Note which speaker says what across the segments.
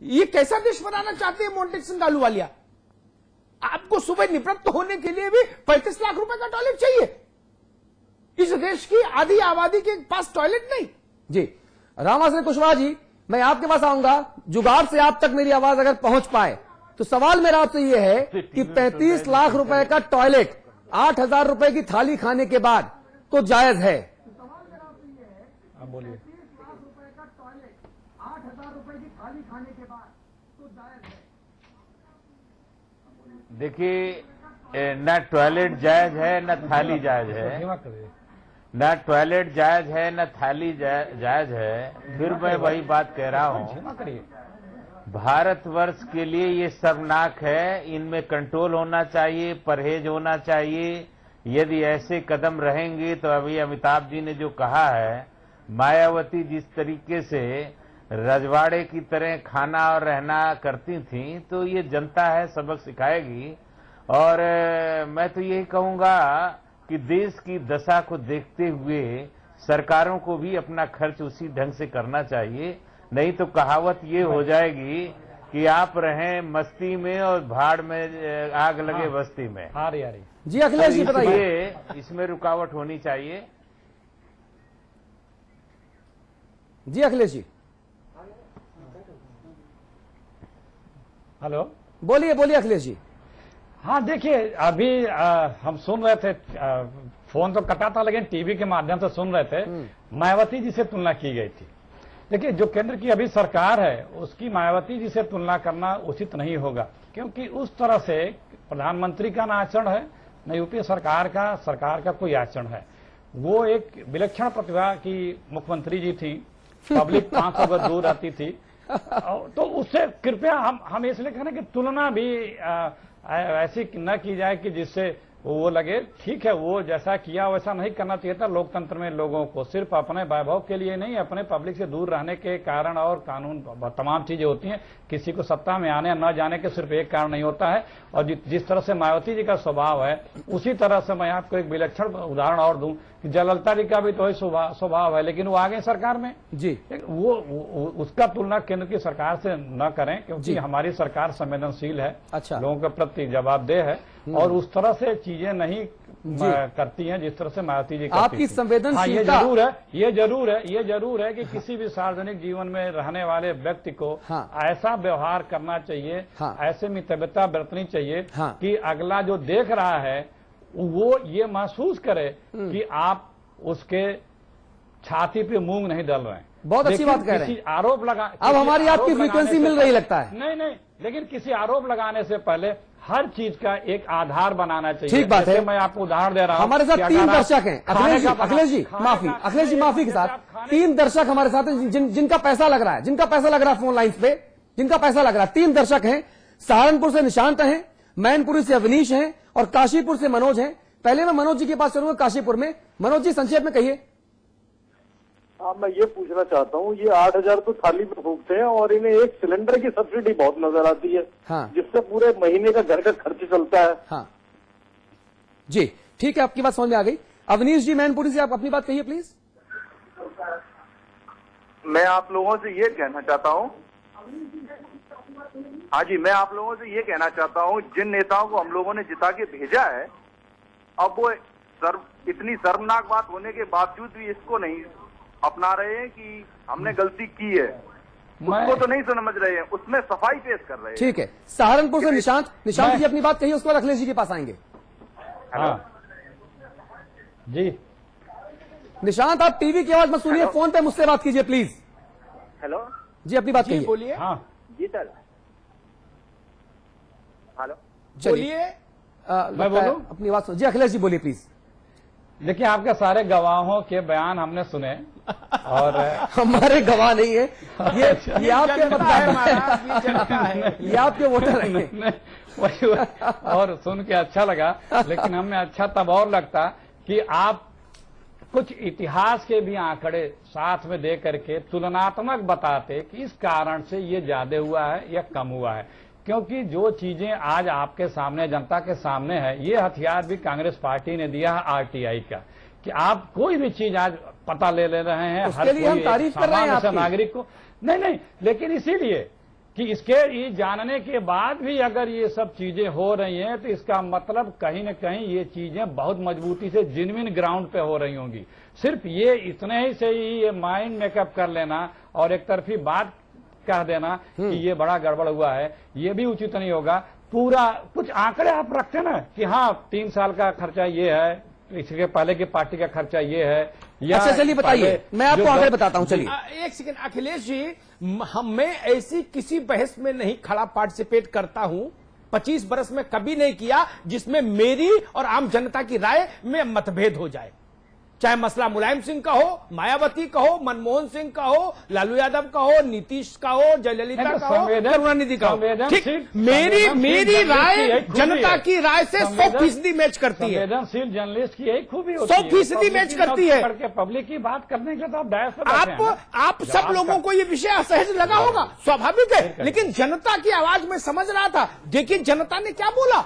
Speaker 1: ये कैसा देश बनाना चाहते हैं मोंटेक सिंह आलूवालिया? आपको सुबह निवृत्त होने के लिए भी 35 लाख रुपए का टॉयलेट चाहिए। इस देश की आधी आबादी के पास टॉयलेट नहीं। जी रामाश्रय कुशवाहा जी, मैं आपके पास आऊंगा, जुगाड़ से आप तक मेरी आवाज अगर पहुंच पाए तो सवाल मेरा आपसे यह है कि 35 लाख रुपए का टॉयलेट 8,000 रुपए की थाली खाने के बाद तो जायज है?
Speaker 2: बोलिए।
Speaker 1: 35 लाख रुपए का टॉयलेट 8,000 रुपए की थाली खाने के बाद तो जायज है?
Speaker 3: देखिए, न टॉयलेट जायज है न थाली जायज है, न टॉयलेट जायज है न थाली जायज है। फिर मैं वही बात कह रहा हूं, भारतवर्ष के लिए ये शर्मनाक है। इनमें कंट्रोल होना चाहिए, परहेज होना चाहिए। यदि ऐसे कदम रहेंगे तो अभी अमिताभ जी ने जो कहा है, मायावती जिस तरीके से रजवाड़े की तरह खाना और रहना करती थी, तो ये जनता है सबक सिखाएगी। और मैं तो यही कहूंगा कि देश की दशा को देखते हुए सरकारों को भी अपना खर्च उसी ढंग से करना चाहिए। नहीं तो कहावत ये हो जाएगी कि आप रहें मस्ती में और भाड़ में आग लगे बस्ती में।
Speaker 2: आ रही
Speaker 1: जी अखिलेश जी बताइए।
Speaker 3: इसमें रुकावट होनी चाहिए।
Speaker 1: जी अखिलेश जी।
Speaker 2: हेलो,
Speaker 1: बोलिए बोलिए अखिलेश जी।
Speaker 2: हाँ देखिए, अभी हम सुन रहे थे, फोन तो कटा था लेकिन टीवी के माध्यम से सुन रहे थे, मायावती जी से तुलना की गई थी। देखिए, जो केंद्र की अभी सरकार है उसकी मायावती जी से तुलना करना उचित नहीं होगा, क्योंकि उस तरह से प्रधानमंत्री का ना आचरण है, न यूपीए सरकार का कोई आचरण है। वो एक विलक्षण प्रतिभा की मुख्यमंत्री जी थी, पब्लिक 500 गज दूर रहती थी। तो उससे कृपया हम इसलिए कह रहे हैं कि तुलना भी ऐसी न की जाए कि जिससे वो लगे ठीक है, वो जैसा किया वैसा नहीं करना चाहिए था। लोकतंत्र में लोगों को सिर्फ अपने वैभव के लिए नहीं, अपने पब्लिक से दूर रहने के कारण और कानून तमाम चीजें होती हैं। किसी को सत्ता में आने न जाने के सिर्फ एक कारण नहीं होता है। और जिस तरह से मायावती जी का स्वभाव है, उसी तरह से मैं आपको एक विलक्षण उदाहरण और दूं कि जयललिता जी का भी तो स्वभाव है, लेकिन वो आगे सरकार में
Speaker 1: जी
Speaker 2: वो उसका तुलना केंद्र की सरकार से न करें, क्योंकि हमारी सरकार संवेदनशील है,
Speaker 1: अच्छा,
Speaker 2: लोगों के प्रति जवाबदेह है और उस तरह से चीजें नहीं करती हैं जिस तरह से मायावती जी करती
Speaker 1: आपकी संवेदनशीलता।
Speaker 2: हाँ, ये जरूर है कि किसी भी सार्वजनिक जीवन में रहने वाले व्यक्ति को ऐसा व्यवहार करना चाहिए, ऐसे मितव्यता बरतनी चाहिए कि अगला जो देख रहा है वो ये महसूस करे कि आप उसके छाती पे मूंग नहीं डल रहे हैं।
Speaker 1: बहुत अच्छी बात कह रहे हैं।
Speaker 2: आरोप लगा,
Speaker 1: अब हमारी आपकी फ्रीक्वेंसी मिल रही लगता है।
Speaker 2: नहीं, लेकिन किसी आरोप लगाने से पहले हर चीज का एक आधार बनाना चाहिए।
Speaker 1: ठीक बात है।
Speaker 2: मैं आपको उदाहरण दे रहा हूं।
Speaker 1: हमारे साथ 3 दर्शक हैं। अखिलेश जी माफी के साथ 3 दर्शक हमारे साथ हैं जिनका पैसा लग रहा है, फोन लाइन पे, जिनका पैसा लग रहा है। 3 दर्शक हैं। सहारनपुर से निशांत हैं, मैनपुरी से अवनीश हैं और काशीपुर से मनोज हैं। पहले मैं मनोज जी के पास चलूंगा काशीपुर में। मनोज जी संक्षेप में कहिए।
Speaker 4: मैं ये पूछना चाहता हूँ, ये 8,000 तो थाली में फूकते हैं और इन्हें एक सिलेंडर की सब्सिडी बहुत नजर आती है, जिससे पूरे महीने का घर का खर्च चलता है।
Speaker 1: हाँ जी, ठीक है, आपकी बात समझ में आ गई। अवनीश जी मैनपुरी से आप अपनी बात कहिए प्लीज।
Speaker 5: मैं आप लोगों से ये कहना चाहता हूँ, हाँ जी, मैं आप लोगों से ये कहना चाहता हूँ, जिन नेताओं को हम लोगों ने जिता के भेजा है, अब वो इतनी शर्मनाक बात होने के बावजूद भी इसको नहीं अपना रहे हैं कि हमने गलती की है, उसको तो नहीं समझ रहे हैं, उसमें सफाई पेश कर रहे हैं।
Speaker 1: ठीक है, सहारनपुर से निशांत जी अपनी बात कहिए, उसके बाद अखिलेश जी के पास आएंगे।
Speaker 2: जी
Speaker 1: निशांत, आप टीवी की आवाज मत सुनिए, फोन पे मुझसे बात कीजिए प्लीज।
Speaker 5: हेलो
Speaker 1: जी, अपनी बात कहिए।
Speaker 5: बोलिए। हाँ जी सर, हेलो
Speaker 1: बोलिए। मैं बोलूं अपनी बात जी? अखिलेश जी बोलिए प्लीज।
Speaker 2: देखिए, आपके सारे गवाहों के बयान हमने सुने और
Speaker 1: हमारे गवाह नहीं है ये आपके मतदाता, ये आपके वोटर हैं।
Speaker 2: और सुन के अच्छा लगा, लेकिन हमें अच्छा तब और लगता कि आप कुछ इतिहास के भी आंकड़े साथ में दे करके तुलनात्मक बताते कि इस कारण से ये ज्यादा हुआ है या कम हुआ है। क्योंकि जो चीजें आज आपके सामने, जनता के सामने है, ये हथियार भी कांग्रेस पार्टी ने दिया है आरटीआई का, कि आप कोई भी चीज आज पता ले रहे हैं,
Speaker 1: हर कोई तारीफ कर रहे हैं
Speaker 2: नागरिक को। नहीं, लेकिन इसीलिए कि इसके ये जानने के बाद भी अगर ये सब चीजें हो रही हैं तो इसका मतलब कहीं न कहीं ये चीजें बहुत मजबूती से जेन्युइन ग्राउंड पे हो रही होंगी। सिर्फ ये इतने ही से ही ये माइंड मेकअप कर लेना और एक तरफी बात कह देना कि ये बड़ा गड़बड़ हुआ है, ये भी उचित नहीं होगा। पूरा कुछ आंकड़े आप रखते ना कि हाँ 3 साल का खर्चा ये है, इसके पहले की पार्टी का खर्चा ये है, या
Speaker 6: अच्छा चलिए बताइए, मैं आपको आंकड़े बताता हूं। चलिए
Speaker 1: एक सेकंड अखिलेश जी, मैं ऐसी किसी बहस में नहीं खड़ा पार्टिसिपेट करता हूं, 25 बरस में कभी नहीं किया जिसमें मेरी और आम जनता की राय में मतभेद हो जाए। चाहे मसला मुलायम सिंह का हो, मायावती का हो, मनमोहन सिंह का हो, लालू यादव का हो, नीतीश का हो, जयललिता का हो, करुणानिधि का हो, ठीक, मेरी राय जनता की राय से 100% मैच करती है।
Speaker 2: संवेदनशील जर्नलिस्ट की यही खूबी होती है,
Speaker 1: 100% मैच करती है।
Speaker 2: पब्लिक की बात करने के तो आप डायस पर
Speaker 1: आप सब लोगों को ये विषय असहज लगा होगा, स्वाभाविक है, लेकिन जनता की आवाज में समझ रहा था। देखिए जनता ने क्या बोला,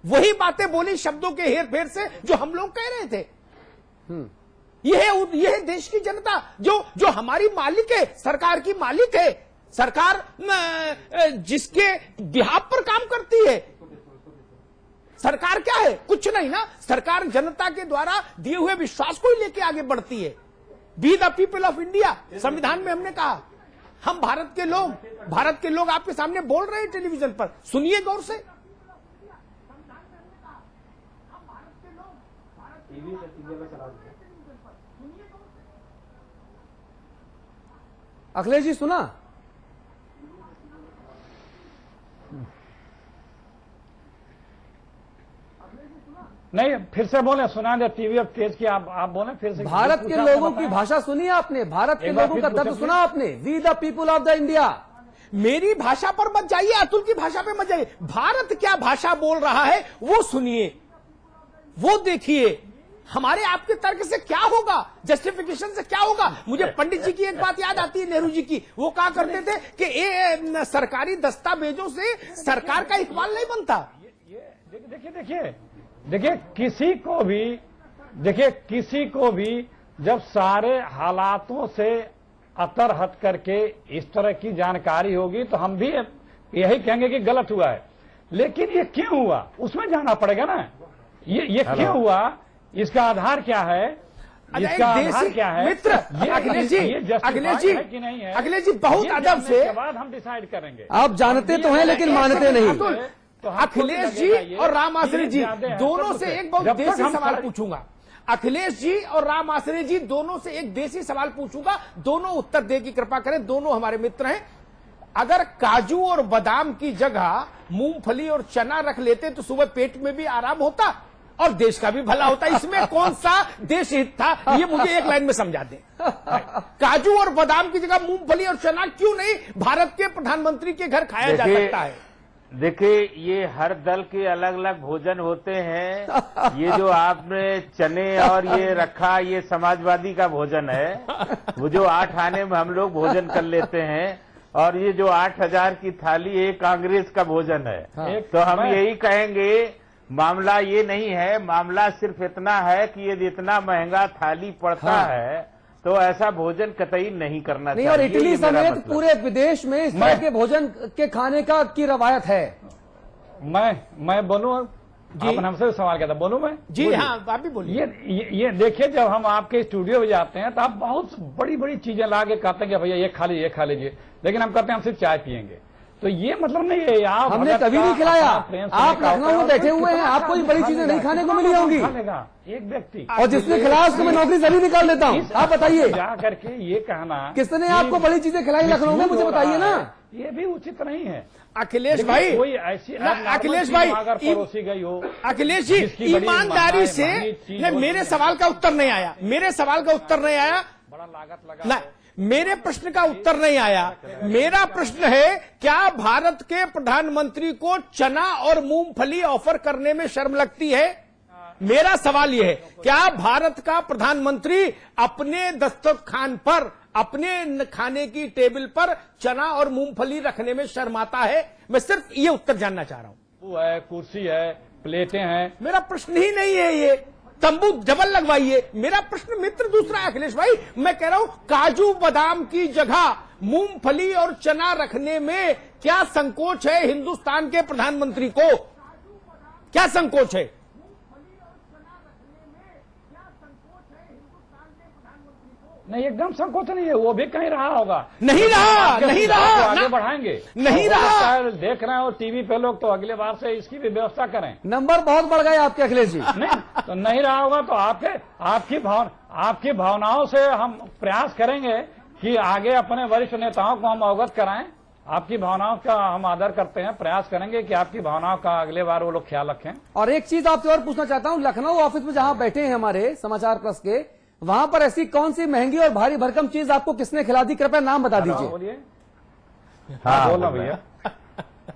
Speaker 1: वही बातें बोली शब्दों के हेर फेर से जो हम लोग कह रहे थे। यह है देश की जनता जो हमारी मालिक है, सरकार की मालिक है, सरकार जिसके बिहाफ पर काम करती है। सरकार क्या है? कुछ नहीं ना, सरकार जनता के द्वारा दिए हुए विश्वास को ही लेके आगे बढ़ती है। Be the people of India, संविधान में हमने कहा हम भारत के लोग आपके सामने बोल रहे हैं टेलीविजन पर, सुनिए गौर से।
Speaker 6: अखिलेश जी सुना?
Speaker 2: नहीं, फिर से बोले, सुना दे, टीवी अब तेज की आप बोले फिर से।
Speaker 6: भारत के लोगों की भाषा सुनी आपने, भारत के लोगों का दर्द सुना आपने, we the people of the India.
Speaker 1: मेरी भाषा पर मत जाइए, अतुल की भाषा पे मत जाइए। भारत क्या भाषा बोल रहा है वो सुनिए, वो देखिए। हमारे आपके तर्क से क्या होगा, जस्टिफिकेशन से क्या होगा? मुझे पंडित जी की एक बात याद आती है, नेहरू जी की। वो कहा करते थे कि ये सरकारी दस्तावेजों से सरकार का इकबाल नहीं बनता।
Speaker 2: देखिए किसी को भी जब सारे हालातों से अतर हट करके इस तरह की जानकारी होगी तो हम भी यही कहेंगे कि गलत हुआ है। लेकिन ये क्यों हुआ उसमें जाना पड़ेगा ना। ये क्यों हुआ, इसका आधार क्या है, इसका आधार क्या है?
Speaker 1: मित्र अखिलेश जी
Speaker 2: कि नहीं है,
Speaker 1: अखिलेश जी बहुत अदब से
Speaker 2: के बाद हम डिसाइड करेंगे।
Speaker 6: आप जानते तो हैं लेकिन मानते नहीं।
Speaker 1: तो अखिलेश जी और राम आश्रय जी दोनों से एक बहुत देसी सवाल पूछूंगा। अखिलेश जी और राम आश्रय जी दोनों से एक देसी सवाल पूछूंगा, दोनों उत्तर दे की कृपा करें, दोनों हमारे मित्र हैं। अगर काजू और बादाम की जगह मूंगफली और चना रख लेते तो सुबह पेट में भी आराम होता और देश का भी भला होता। इसमें कौन सा देश हित था, ये मुझे एक लाइन में समझा दें। काजू और बादाम की जगह मूंगफली और चना क्यों नहीं भारत के प्रधानमंत्री के घर खाया जा सकता है?
Speaker 3: देखिए, ये हर दल के अलग अलग भोजन होते हैं। ये जो आपने चने और ये रखा, ये समाजवादी का भोजन है। वो जो 8 आने में हम लोग भोजन कर लेते हैं, और ये जो 8000 की थाली ये कांग्रेस का भोजन है। तो हम यही कहेंगे, मामला ये नहीं है, मामला सिर्फ इतना है कि यदि इतना महंगा थाली पड़ता है तो ऐसा भोजन कतई नहीं करना चाहिए।
Speaker 6: और इटली समेत पूरे विदेश में इस तरह के भोजन के खाने की रवायत है।
Speaker 2: मैं बोलूं, आपने हमसे सवाल किया था, बोलूं मैं?
Speaker 1: जी हाँ, आप भी बोलिए।
Speaker 2: ये देखिए, जब हम आपके स्टूडियो में जाते हैं तो आप बहुत बड़ी बड़ी चीजें ला के कहते हैं कि भैया ये खा लीजिए, लेकिन हम कहते हैं हम सिर्फ चाय पियेंगे। तो ये मतलब नहीं है, आप
Speaker 6: हमने कभी नहीं खिलाया। आप लखनऊ में बैठे हुए हैं, आपको ये बड़ी चीजें नहीं खाने को मिली होंगी।
Speaker 2: एक व्यक्ति,
Speaker 6: और जिसने खिलाया उसको मैं नौकरी से भी निकाल देता हूँ। आप बताइए,
Speaker 2: जा करके ये कहना
Speaker 6: किसने आपको बड़ी चीजें खिलाई लखनऊ में, मुझे बताइए ना।
Speaker 2: ये भी उचित नहीं है।
Speaker 1: अखिलेश भाई,
Speaker 2: कोई ऐसी
Speaker 1: अखिलेश भाई
Speaker 2: अगर पड़ोसी गई हो,
Speaker 1: अखिलेश जी ईमानदारी से मेरे सवाल का उत्तर नहीं आया, मेरे सवाल का उत्तर नहीं आया,
Speaker 2: बड़ा लागत लगा,
Speaker 1: मेरे प्रश्न का उत्तर नहीं आया। मेरा प्रश्न है, क्या भारत के प्रधानमंत्री को चना और मूंगफली ऑफर करने में शर्म लगती है? मेरा सवाल यह है, क्या भारत का प्रधानमंत्री अपने दस्तरखान पर, अपने खाने की टेबल पर चना और मूंगफली रखने में शर्माता है? मैं सिर्फ ये उत्तर जानना चाह रहा हूं।
Speaker 2: वो है, कुर्सी है, प्लेटें हैं।
Speaker 1: मेरा प्रश्न ही नहीं है ये, तंबू डबल लगवाइए। मेरा प्रश्न मित्र दूसरा है अखिलेश भाई, मैं कह रहा हूं काजू बादाम की जगह मूंगफली और चना रखने में क्या संकोच है हिंदुस्तान के प्रधानमंत्री को? क्या संकोच है?
Speaker 2: नहीं, एकदम संकोच नहीं है, वो भी कहीं रहा होगा।
Speaker 1: नहीं रहा, नहीं रहा,
Speaker 2: आगे बढ़ाएंगे,
Speaker 1: नहीं रहा।
Speaker 2: देख रहे हैं और टीवी पे लोग, तो अगले बार से इसकी भी व्यवस्था करें।
Speaker 6: नंबर बहुत बढ़ गए आपके अखिलेश जी।
Speaker 2: नहीं तो नहीं रहा होगा तो आपकी भावनाओं से हम प्रयास करेंगे कि आगे अपने वरिष्ठ नेताओं को हम अवगत कराएं। आपकी भावनाओं का हम आदर करते हैं, प्रयास करेंगे कि आपकी भावनाओं का अगले बार वो लोग ख्याल रखें।
Speaker 6: और एक चीज आपसे और पूछना चाहता हूं, लखनऊ ऑफिस में जहां बैठे हैं हमारे समाचार प्लस के, वहां पर ऐसी कौन सी महंगी और भारी भरकम चीज आपको किसने खिला दी? कृपया नाम बता दीजिए।
Speaker 2: बोलिए।
Speaker 3: हाँ
Speaker 2: बोलो भैया,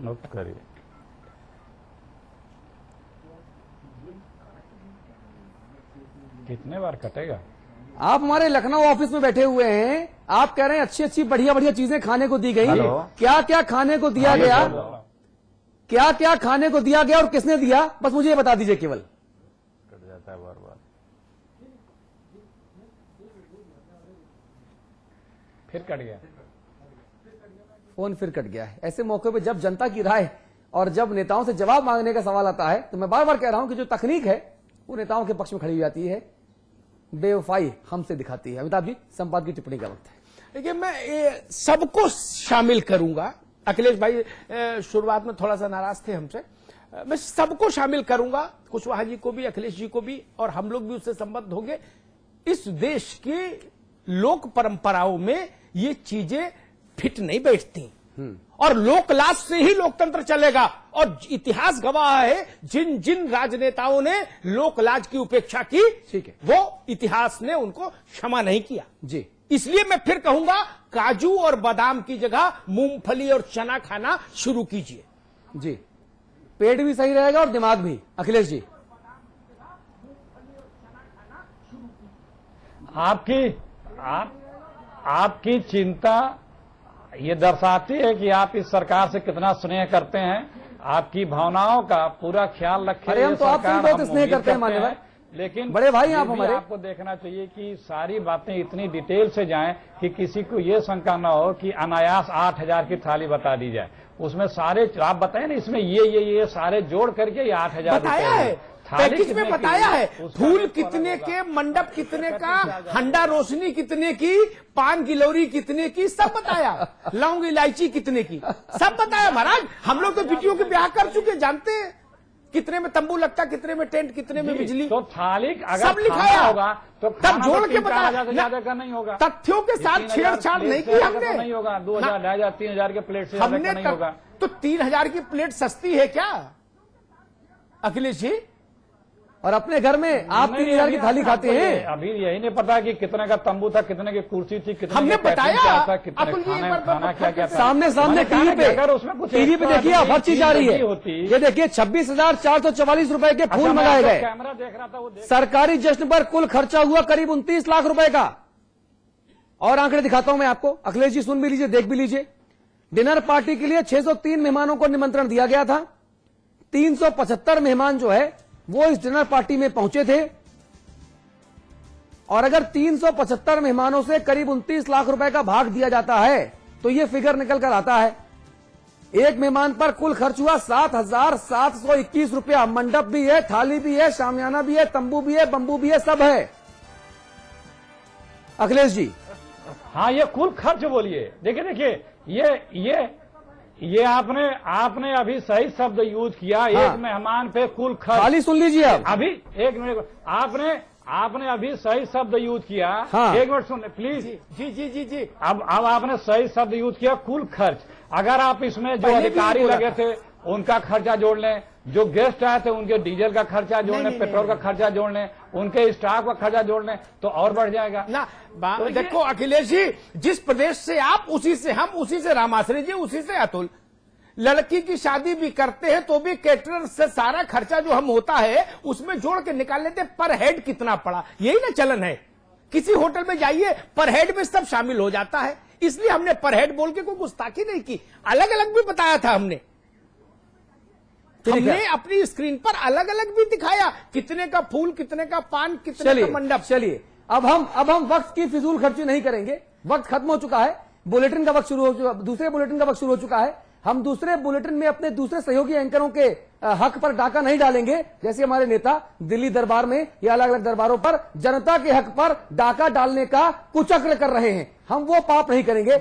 Speaker 3: नोट करिए।
Speaker 2: कितने बार कटेगा?
Speaker 6: आप हमारे लखनऊ ऑफिस में बैठे हुए हैं, आप कह रहे हैं अच्छी अच्छी बढ़िया बढ़िया चीजें खाने को दी गई।
Speaker 3: हेलो।
Speaker 6: क्या क्या खाने को दिया गया? क्या क्या खाने को दिया गया और किसने दिया? बस मुझे ये बता दीजिए केवल।
Speaker 3: कट जाता है बार बार।
Speaker 2: फिर कट गया
Speaker 6: फोन, फिर कट गया है। ऐसे मौके पे जब जनता की राय और जब नेताओं से जवाब मांगने का सवाल आता है, तो मैं बार बार कह रहा हूं कि जो तकनीक है वो नेताओं के पक्ष में खड़ी हो जाती है, बेवफाई हमसे दिखाती है। अमिताभ जी, संपादकीय टिप्पणी का वक्त है।
Speaker 1: देखिए, मैं सबको शामिल करूंगा। अखिलेश भाई शुरुआत में थोड़ा सा नाराज थे हमसे, मैं सबको शामिल करूंगा, कुशवाहा जी को भी, अखिलेश जी को भी, और हम लोग भी उससे संबद्ध होंगे। इस देश की लोक परंपराओं में ये चीजें फिट नहीं बैठती, और लोकलाज से ही लोकतंत्र चलेगा। और इतिहास गवाह है, जिन जिन राजनेताओं ने लोकलाज की उपेक्षा की,
Speaker 6: ठीक है,
Speaker 1: वो इतिहास ने उनको क्षमा नहीं किया
Speaker 6: जी।
Speaker 1: इसलिए मैं फिर कहूंगा, काजू और बादाम की जगह मूंगफली और चना खाना शुरू कीजिए
Speaker 6: जी। पेट भी सही रहेगा और दिमाग भी। अखिलेश जी,
Speaker 2: आपकी चिंता ये दर्शाती है कि आप इस सरकार से कितना स्नेह करते हैं। आपकी भावनाओं का पूरा ख्याल रखें।
Speaker 6: अरे हम तो आपसे भी बहुत स्नेह करते हैं मान्य भाई,
Speaker 2: लेकिन
Speaker 6: बड़े भाई आप
Speaker 2: ये भी
Speaker 6: हमारे।
Speaker 2: आपको देखना चाहिए कि सारी बातें इतनी डिटेल से जाएं कि किसी को ये शंका न हो कि अनायास 8,000 की थाली बता दी जाए। उसमें सारे आप बताए ना, इसमें ये सारे जोड़ करके ये 8,000
Speaker 1: बताया है, पैकेज में बताया है। फूल कितने के, मंडप कितने का, हंडा रोशनी कितने की, पान गिलौरी कितने की, सब बताया। लौंग इलायची कितने की, सब बताया महाराज। हम लोग तो वीडियो के ब्याह कर चुके, जानते हैं कितने में तंबू लगता, कितने में टेंट, कितने में बिजली,
Speaker 2: तो थाली अगर
Speaker 1: सब लिखाया
Speaker 2: होगा तो
Speaker 1: तब जोड़ के बताया।
Speaker 2: ज्यादा का नहीं होगा।
Speaker 1: तथ्यों के साथ छेड़छाड़ नहीं की हमने।
Speaker 2: नहीं होगा 2,000, 2,500, 3,000 के प्लेट से ज्यादा का नहीं होगा।
Speaker 1: तो 3,000 की प्लेट सस्ती है क्या अखिलेश जी?
Speaker 6: और अपने घर में आप 3,000 की थाली खाते हैं।
Speaker 2: अभी यही नहीं पता कि कितने का तंबू था, कितने की कुर्सी थी, कितने
Speaker 1: हमने
Speaker 2: का
Speaker 1: बताया
Speaker 2: क्या था, कितने
Speaker 1: अतुल जी,
Speaker 2: खाना क्या क्या था।
Speaker 6: सामने
Speaker 2: मैंने कहा
Speaker 6: टीवी
Speaker 2: कि
Speaker 6: पे,
Speaker 2: अगर उसमें कुछ
Speaker 6: टीवी पे
Speaker 2: extra
Speaker 6: देखिए ऑफर चीज आ रही है।
Speaker 2: होती।
Speaker 6: ये देखिए 26,444 रुपए के फूल मंगाए गए।
Speaker 2: कैमरा देख रहा था, वो
Speaker 6: सरकारी जश्न पर कुल खर्चा हुआ करीब 29 लाख रुपए का। और आंकड़े दिखाता हूं मैं आपको, अखिलेश जी सुन भी लीजिए, देख भी लीजिए। डिनर पार्टी के लिए 603 मेहमानों को निमंत्रण दिया गया था। 375 मेहमान जो है वो इस डिनर पार्टी में पहुंचे थे। और अगर 375 मेहमानों से करीब 29 लाख रुपए का भाग दिया जाता है तो यह फिगर निकल कर आता है, एक मेहमान पर कुल खर्च हुआ 7,721 रुपया। मंडप भी है, थाली भी है, शामियाना भी है, तंबू भी है, बंबू भी है, सब है। अखिलेश जी,
Speaker 2: हाँ, ये कुल खर्च बोलिए। देखिए ये आपने अभी सही शब्द यूज किया।
Speaker 6: हाँ।
Speaker 2: एक मेहमान पे कुल खर्च,
Speaker 6: खाली सुन लीजिए आप।
Speaker 2: अभी एक मिनट, आपने अभी सही शब्द यूज किया।
Speaker 6: हाँ।
Speaker 2: एक मिनट सुन प्लीज।
Speaker 1: जी।
Speaker 2: अब आपने सही शब्द यूज किया, कुल खर्च। अगर आप इसमें जो
Speaker 1: पहले भी
Speaker 2: अधिकारी
Speaker 1: बोला
Speaker 2: लगे थे उनका खर्चा जोड़ लें, जो गेस्ट आए थे उनके डीजल का खर्चा जोड़ लें, पेट्रोल का खर्चा जोड़ लें, उनके स्टाफ का खर्चा जोड़ लें, तो और बढ़ जाएगा
Speaker 1: ना। तो देखो अखिलेश जी, जिस प्रदेश से आप, उसी से हम, उसी से रामाश्री जी, उसी से अतुल। लड़की की शादी भी करते हैं तो भी कैटरर से सारा खर्चा जो हम होता है उसमें जोड़ के निकाल लेते, पर हेड कितना पड़ा, यही ना चलन है। किसी होटल में जाइए, पर हेड में सब शामिल हो जाता है। इसलिए हमने पर हेड बोल के कोई गुस्ताखी नहीं की, अलग अलग भी बताया था हमने अपनी स्क्रीन पर अलग अलग भी दिखाया, कितने का फूल, कितने का पान, कितने का मंडप।
Speaker 6: चलिए अब हम वक्त की फिजूल खर्ची नहीं करेंगे, वक्त खत्म हो चुका है। बुलेटिन का वक्त शुरू हो चुका, दूसरे बुलेटिन का वक्त शुरू हो चुका है। हम दूसरे बुलेटिन में अपने दूसरे सहयोगी एंकरों के हक पर डाका नहीं डालेंगे, जैसे हमारे नेता दिल्ली दरबार में या अलग अलग दरबारों पर जनता के हक पर डाका डालने का कुचक्र कर रहे हैं। हम वो पाप नहीं करेंगे।